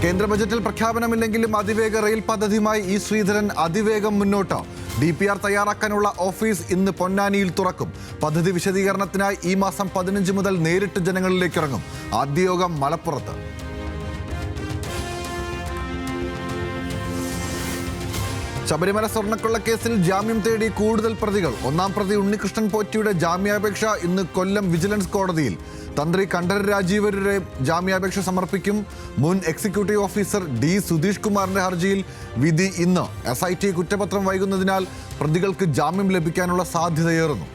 കേന്ദ്ര ബജറ്റിൽ പ്രഖ്യാപനമില്ലെങ്കിലും അതിവേഗ റെയിൽ പദ്ധതിയുമായി ഇ ശ്രീധരൻ അതിവേഗം മുന്നോട്ട്. DPR തയ്യാറാക്കാനുള്ള ഓഫീസ് ഇന്ന് പൊന്നാനിയിൽ തുറക്കും. പദ്ധതി വിശദീകരണത്തിനായി ഈ മാസം 15 മുതൽ നേരിട്ട് ജനങ്ങളിലേക്ക് ഇറങ്ങും. ആദ്യ യോഗം മലപ്പുറത്ത്. ശബരിമല സ്വർണ്ണക്കൊള്ള കേസിൽ ജാമ്യം തേടി കൂടുതൽ പ്രതികൾ. ഒന്നാം പ്രതി ഉണ്ണികൃഷ്ണൻ പോറ്റിയുടെ ജാമ്യാപേക്ഷ ഇന്ന് കൊല്ലം വിജിലൻസ് കോടതിയിൽ. തന്ത്രി കണ്ഠരര് രാജീവരുടെ ജാമ്യാപേക്ഷ സമർപ്പിക്കും. മുൻ എക്സിക്യൂട്ടീവ് ഓഫീസർ D. സുധീഷ് കുമാറിന്റെ ഹർജിയിൽ വിധി ഇന്ന്. SIT കുറ്റപത്രം വൈകുന്നതിനാൽ പ്രതികൾക്ക് ജാമ്യം ലഭിക്കാനുള്ള സാധ്യതയേറുന്നു.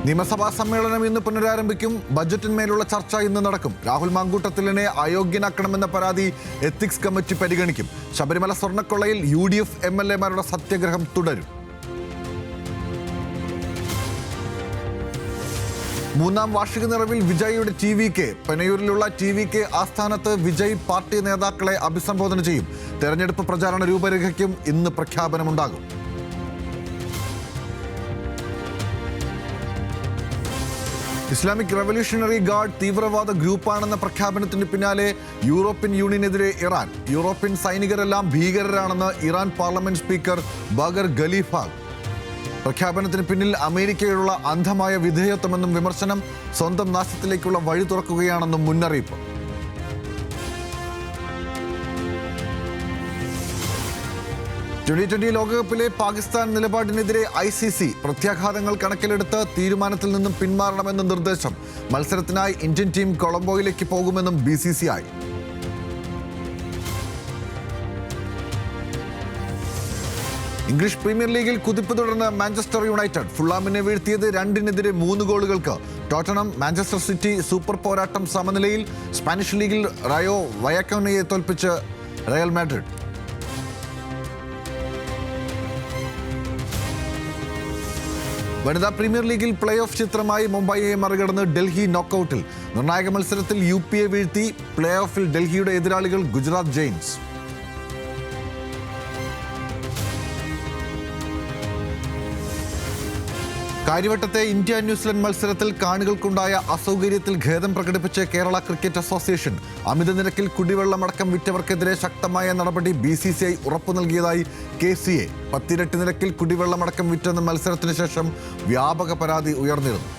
നിയമസഭാ സമ്മേളനം ഇന്ന് പുനരാരംഭിക്കും. ബജറ്റിന്മേലുള്ള ചർച്ച ഇന്ന് നടക്കും. രാഹുൽ മാങ്കൂട്ടത്തിലിനെ അയോഗ്യനാക്കണമെന്ന പരാതി എത്തിക്സ് കമ്മിറ്റി പരിഗണിക്കും. ശബരിമല സ്വർണ്ണക്കൊള്ളയിൽ UDF MLA മാരുടെ സത്യാഗ്രഹം തുടരും. മൂന്നാം വാർഷിക നിറവിൽ വിജയിയുടെ TVK. പനയൂരിലുള്ള TVK ആസ്ഥാനത്ത് വിജയ് പാർട്ടി നേതാക്കളെ അഭിസംബോധന ചെയ്യും. തെരഞ്ഞെടുപ്പ് പ്രചാരണ രൂപരേഖയ്ക്കും ഇന്ന് പ്രഖ്യാപനമുണ്ടാകും. ഇസ്ലാമിക് റവല്യൂഷണറി ഗാർഡ് തീവ്രവാദ ഗ്രൂപ്പാണെന്ന പ്രഖ്യാപനത്തിന് പിന്നാലെ യൂറോപ്യൻ യൂണിയനെതിരെ ഇറാൻ. യൂറോപ്യൻ സൈനികരെല്ലാം ഭീകരരാണെന്ന് Iran parliament speaker Bagher Ghalibaf. പ്രഖ്യാപനത്തിന് പിന്നിൽ അമേരിക്കയോടുള്ള അന്ധമായ വിധേയത്വമെന്നും വിമർശനം. സ്വന്തം നാശത്തിലേക്കുള്ള വഴി തുറക്കുകയാണെന്നും മുന്നറിയിപ്പ്. T20 ലോകകപ്പിലെ പാകിസ്ഥാൻ നിലപാടിനെതിരെ ICC. പ്രത്യാഘാതങ്ങൾ കണക്കിലെടുത്ത് തീരുമാനത്തിൽ നിന്നും പിന്മാറണമെന്ന് നിർദ്ദേശം. മത്സരത്തിനായി ഇന്ത്യൻ ടീം കൊളംബോയിലേക്ക് പോകുമെന്നും BCCI. ഇംഗ്ലീഷ് പ്രീമിയർ ലീഗിൽ കുതിപ്പ് തുടർന്ന് മാഞ്ചസ്റ്റർ യുണൈറ്റഡ്. ഫുള്ളാമിനെ വീഴ്ത്തിയത് 2-3 ഗോളുകൾക്ക്. ടോട്ടനം മാഞ്ചസ്റ്റർ സിറ്റി സൂപ്പർ പോരാട്ടം സമനിലയിൽ. സ്പാനിഷ് ലീഗിൽ റയോ വയക്കോനയെ തോൽപ്പിച്ച് റയൽ മാഡ്രിഡ്. വനിതാ പ്രീമിയർ ലീഗിൽ പ്ലേ ഓഫ് ചിത്രമായി മുംബൈയെ മറികടന്ന് ഡൽഹി നോക്കൌട്ടിൽ. നിർണായക മത്സരത്തിൽ UPയെ വീഴ്ത്തി. പ്ലേ ഓഫിൽ ഡൽഹിയുടെ എതിരാളികൾ ഗുജറാത്ത് ജെയിൻസ്. കാര്യവട്ടത്തെ ഇന്ത്യ ന്യൂസിലൻഡ് മത്സരത്തിൽ കാണികൾക്കുണ്ടായ അസൗകര്യത്തിൽ ഖേദം പ്രകടിപ്പിച്ച് കേരള ക്രിക്കറ്റ് അസോസിയേഷൻ. അമിത നിരക്കിൽ കുടിവെള്ളമടക്കം വിറ്റവർക്കെതിരെ ശക്തമായ നടപടി BCCI ഉറപ്പു നൽകിയതായി KCA. 10 ഇരട്ടി നിരക്കിൽ കുടിവെള്ളമടക്കം വിറ്റെന്ന മത്സരത്തിന് ശേഷം വ്യാപക പരാതി ഉയർന്നിരുന്നു.